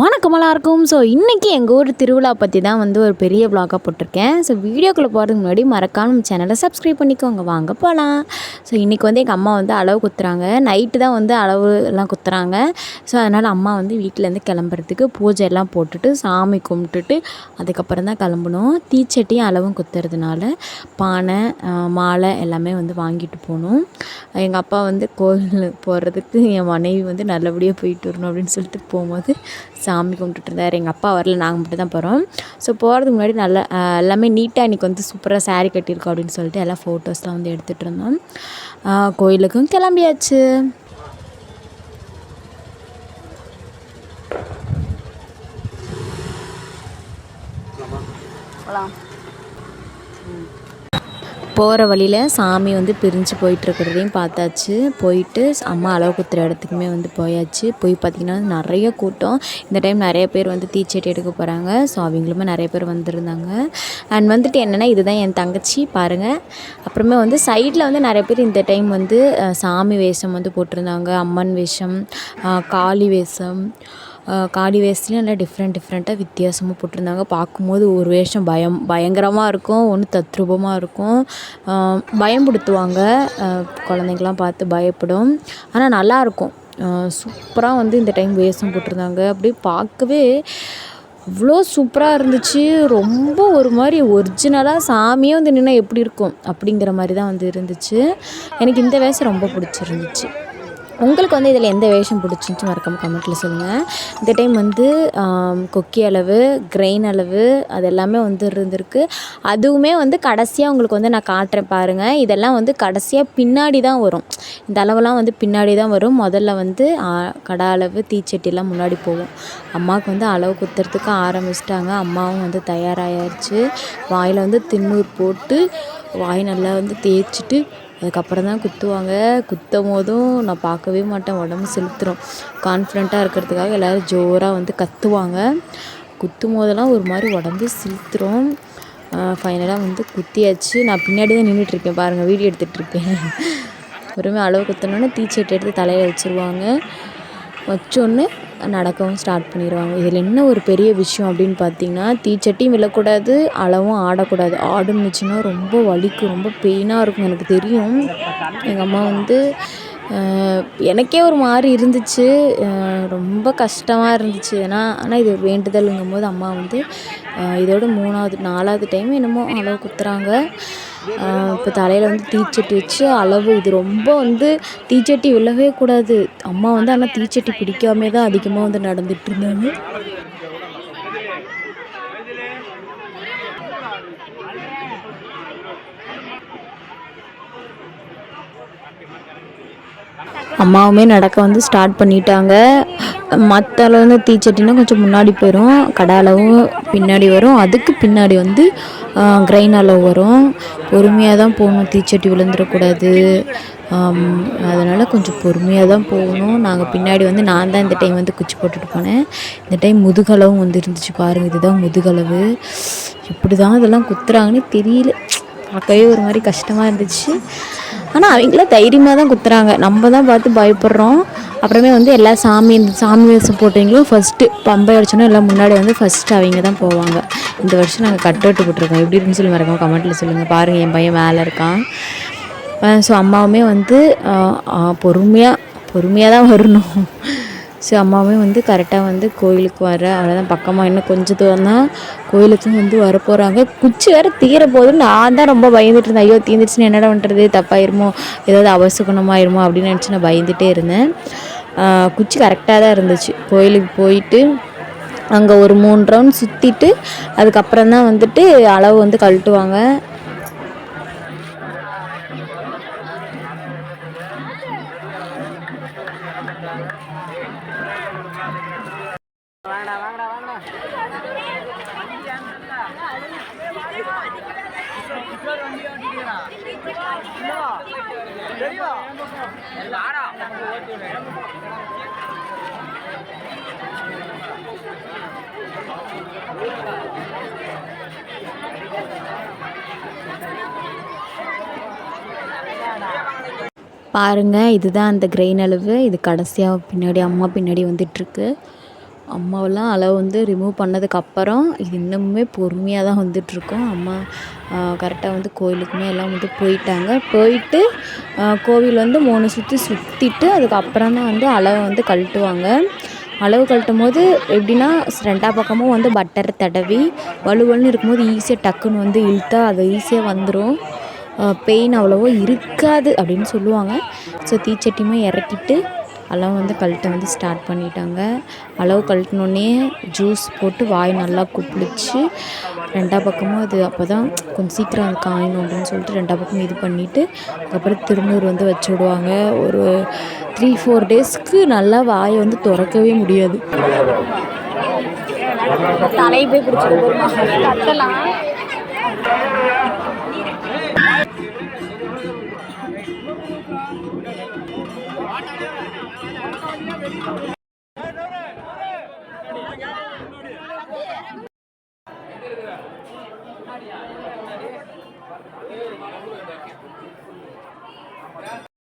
வணக்கம் எல்லாருக்கும். ஸோ இன்றைக்கி எங்கள் ஊர் திருவிழா பற்றி தான் வந்து ஒரு பெரிய விளாகாக போட்டிருக்கேன். ஸோ வீடியோக்குள்ளே போகிறதுக்கு முன்னாடி மறக்காம நம்ம சேனலை சப்ஸ்கிரைப் பண்ணிக்கோங்க. வாங்க போகலாம். ஸோ இன்றைக்கி வந்து எங்கள் அம்மா வந்து அளவு குத்துறாங்க. நைட்டு தான் வந்து அளவு எல்லாம் குத்துறாங்க. ஸோ அதனால் அம்மா வந்து வீட்டிலேருந்து கிளம்புறதுக்கு பூஜை எல்லாம் போட்டுட்டு சாமி கும்பிட்டுட்டு அதுக்கப்புறம் தான் கிளம்பணும். தீச்சட்டியும் அளவும் குத்துறதுனால பானை மாலை எல்லாமே வந்து வாங்கிட்டு போகணும். எங்கள் அப்பா வந்து கோவில் போகிறதுக்கு என் மனைவி வந்து நல்லபடியாக போயிட்டு வரணும் அப்படின்னு சொல்லிட்டு போகும்போது சாமி கும்பிட்டுட்டு இருந்தார். எங்கள் அப்பா வரல, நாங்கள் மட்டும் தான் போகிறோம். ஸோ போகிறதுக்கு முன்னாடி நல்லா எல்லாமே நீட்டாக இன்றைக்கி வந்து சூப்பராக சாரீ கட்டியிருக்கோம் அப்படின்னு சொல்லிட்டு எல்லாம் ஃபோட்டோஸ்லாம் வந்து எடுத்துகிட்டு இருந்தோம். கோயிலுக்கும் கிளம்பியாச்சு. போகிற வழியில் சாமி வந்து பிரிஞ்சு போயிட்டுருக்கிறதையும் பார்த்தாச்சு. போயிட்டு அம்மா அளவு குத்துற இடத்துக்குமே வந்து போயாச்சு. போய் பார்த்திங்கன்னா நிறைய கூட்டம். இந்த டைம் நிறைய பேர் வந்து தீச்சட்டி எடுக்க போகிறாங்க. ஸோ அவங்களுமே நிறைய பேர் வந்திருந்தாங்க. அண்ட் வந்துட்டு என்னென்னா இதுதான் என் தங்கச்சி பாருங்கள். அப்புறமே வந்து சைடில் வந்து நிறைய பேர் இந்த டைம் வந்து சாமி வேஷம் வந்து போட்டிருந்தாங்க. அம்மன் வேஷம், காளி வேஷம், காளி வேஷத்துலேயும் நல்லா டிஃப்ரெண்ட்டாக வித்தியாசமாக போட்டிருந்தாங்க. பார்க்கும்போது ஒரு வேஷம் பயங்கரமாக இருக்கும், ஒன்று தத்ரூபமாக இருக்கும். பயம்படுத்துவாங்க, குழந்தைங்களாம் பார்த்து பயப்படும். ஆனால் நல்லாயிருக்கும். சூப்பராக வந்து இந்த டைம் வேஷம் போட்டிருந்தாங்க. அப்படியே பார்க்கவே அவ்வளோ சூப்பராக இருந்துச்சு. ரொம்ப ஒரு மாதிரி ஒரிஜினலாக சாமியே வந்து நின்னா எப்படி இருக்கும் அப்படிங்கிற மாதிரி தான் வந்து இருந்துச்சு. எனக்கு இந்த வேஷம் ரொம்ப பிடிச்சிருந்துச்சு. உங்களுக்கு வந்து இதில் எந்த வேஷம் பிடிச்சிருந்துச்சு மறக்காம கமெண்ட்டில் சொல்லுங்கள். இந்த டைம் வந்து கொக்கி அளவு, கிரெயின் அளவு அது எல்லாமே வந்து இருந்திருக்கு. அதுவுமே வந்து கடைசியாக உங்களுக்கு வந்து நான் காட்டுறேன் பாருங்கள். இதெல்லாம் வந்து கடைசியாக பின்னாடி தான் வரும். இந்த அளவெல்லாம் வந்து பின்னாடி தான் வரும். முதல்ல வந்து கடை அளவு, தீச்சட்டிலாம் முன்னாடி போகும். அம்மாவுக்கு வந்து அளவு குத்துறதுக்கு ஆரம்பிச்சிட்டாங்க. அம்மாவும் வந்து தயாராகிடுச்சு. வாயில் வந்து திண்ணூர் போட்டு வாய் நல்லா வந்து தேய்ச்சிட்டு அதுக்கப்புறம் தான் குத்துவாங்க. குத்தும் போதும் நான் பார்க்கவே மாட்டேன், உடம்பு செலுத்துகிறோம். கான்ஃபிடெண்ட்டாக இருக்கிறதுக்காக எல்லோரும் ஜோராக வந்து கத்துவாங்க. குத்தும் போதெல்லாம் ஒரு மாதிரி உடம்பு செலுத்துகிறோம். ஃபைனலாக வந்து குத்தியாச்சு. நான் பின்னாடி தான் நின்றுட்டுருக்கேன் பாருங்கள், வீடியோ எடுத்துகிட்ருக்கேன். ஒருமே அளவு குத்தினோன்னே தீச்சட்டி எடுத்து தலையில் வச்சுருவாங்க. வச்சோன்னு நடக்கவும் ஸ்டார்ட் பண்ணிடுவாங்க. இதில் என்ன ஒரு பெரிய விஷயம் அப்படின்னு பார்த்திங்கன்னா, தீச்சட்டியும் விழக்கூடாது, அளவும் ஆடக்கூடாது. ஆடுனுச்சுன்னா ரொம்ப வலிக்கும், ரொம்ப பெயினாக இருக்கும். எனக்கு தெரியும். எங்கள் அம்மா வந்து எனக்கே ஒரு மாதிரி இருந்துச்சு, ரொம்ப கஷ்டமாக இருந்துச்சு. ஆனால் இது வேண்டுதலுங்கும் போது அம்மா வந்து இதோட 4வது டைம் என்னமோ அளவு குத்துறாங்க. இப்போ தலையில் வந்து தீச்சட்டி வச்சு அளவு. இது ரொம்ப வந்து தீச்சட்டி விழவே கூடாது. அம்மா வந்து ஆனால் தீச்சட்டி பிடிக்காமே தான் அதிகமாக வந்து நடந்துட்டு இருந்தாங்க. அம்மாவுமே நடக்க வந்து ஸ்டார்ட் பண்ணிட்டாங்க. மற்ற அளவு வந்து தீச்சட்டினா கொஞ்சம் முன்னாடி போயிடும், கடை அளவும் பின்னாடி வரும், அதுக்கு பின்னாடி வந்து கிரைன் அளவு வரும். பொறுமையாக தான் போகணும், தீச்சட்டி விழுந்துடக்கூடாது. அதனால் கொஞ்சம் பொறுமையாக தான் போகணும். நாங்கள் பின்னாடி வந்து நான் தான் இந்த டைம் வந்து குச்சி போட்டுட்டு போனேன். இந்த டைம் முதுகளவும் வந்து இருந்துச்சு பாருங்கள். இதுதான் முதுகளவு. எப்படி தான் இதெல்லாம் குத்துறாங்கன்னு தெரியல. பார்க்கவே ஒரு மாதிரி கஷ்டமாக இருந்துச்சு. ஆனால் அவங்களாம் தைரியமாக தான் குத்துறாங்க, நம்ம தான் பார்த்து பயப்படுறோம். அப்புறமே வந்து எல்லா சாமி வேஷம் போட்டவங்களும் ஃபஸ்ட்டு பம்பை அடிச்சோன்னா எல்லாம் முன்னாடி வந்து ஃபஸ்ட்டு அவங்க தான் போவாங்க. இந்த வருஷம் நாங்கள் கட்டவுட்டு போட்டிருக்கோம். எப்படி இருக்குன்னு சொல்லி மறக்காம கமெண்ட்டில் சொல்லுங்கள். பாருங்கள், என் பையன் மேலே இருக்கான். ஸோ அம்மாவுமே வந்து பொறுமையாக தான் வரணும். ஸோ அம்மாவுமே வந்து கரெக்டாக வந்து கோயிலுக்கு அவ்வளோதான், பக்கமாக இன்னும் கொஞ்சம் தூரம் தான் கோயிலுக்கும் வந்து வரப்போகிறாங்க. குச்சி வேறு தீர போதுன்னு நான் தான் ரொம்ப பயந்துட்டு இருந்தேன். ஐயோ தீர்ந்துச்சுன்னு என்னடா பண்ணுறது, தப்பாயிருமோ, ஏதாவது அவசகுணமாயிருமோ அப்படின்னு நினச்சி நான் பயந்துகிட்டே இருந்தேன். குச்சி கரெக்டாக தான் இருந்துச்சு. கோயிலுக்கு போயிட்டு அங்கே ஒரு 3 ரவுண்ட் சுற்றிட்டு அதுக்கப்புறம் தான் வந்துட்டு அளவு வந்து கழட்டுவாங்க. பாருங்கள், இதுதான் அந்த கிரெயின் அளவு. இது கடைசியாக பின்னாடி அம்மா பின்னாடி வந்துட்டுருக்கு. அம்மாவெல்லாம் அளவு வந்து ரிமூவ் பண்ணதுக்கப்புறம் இது இன்னுமே பொறுமையாக தான் வந்துட்டுருக்கோம். அம்மா கரெக்டாக வந்து கோயிலுக்குமே எல்லாம் வந்து போயிட்டு கோவில் வந்து 3 சுற்றி சுற்றிட்டு அதுக்கப்புறம் தான் வந்து அளவை வந்து கழட்டுவாங்க. அளவு கழட்டும் போது எப்படின்னா 2 பக்கமும் வந்து பட்டர் தடவி வலுவலுன்னு இருக்கும்போது ஈஸியாக டக்குன்னு வந்து இழுத்தா அது ஈஸியாக வந்துடும். பெயின் அவ்வளோவா இருக்காது அப்படின்னு சொல்லுவாங்க. ஸோ தீச்சட்டியுமே இறக்கிட்டு அளவு வந்து கழட்ட வந்து ஸ்டார்ட் பண்ணிட்டாங்க. அளவு கழட்டினோடனே ஜூஸ் போட்டு வாய் நல்லா குப்பிளிச்சு 2 பக்கமும் அது அப்போ தான் கொஞ்சம் சீக்கிரம் அது காயணும் அப்படின்னு சொல்லிட்டு 2 பக்கமும் இது பண்ணிவிட்டு அதுக்கப்புறம் திருநூறு வந்து வச்சு விடுவாங்க. ஒரு 3-4 டேஸ்க்கு நல்லா வாயை வந்து திறக்கவே முடியாது. தலையை போய் பிடிச்சிட்டு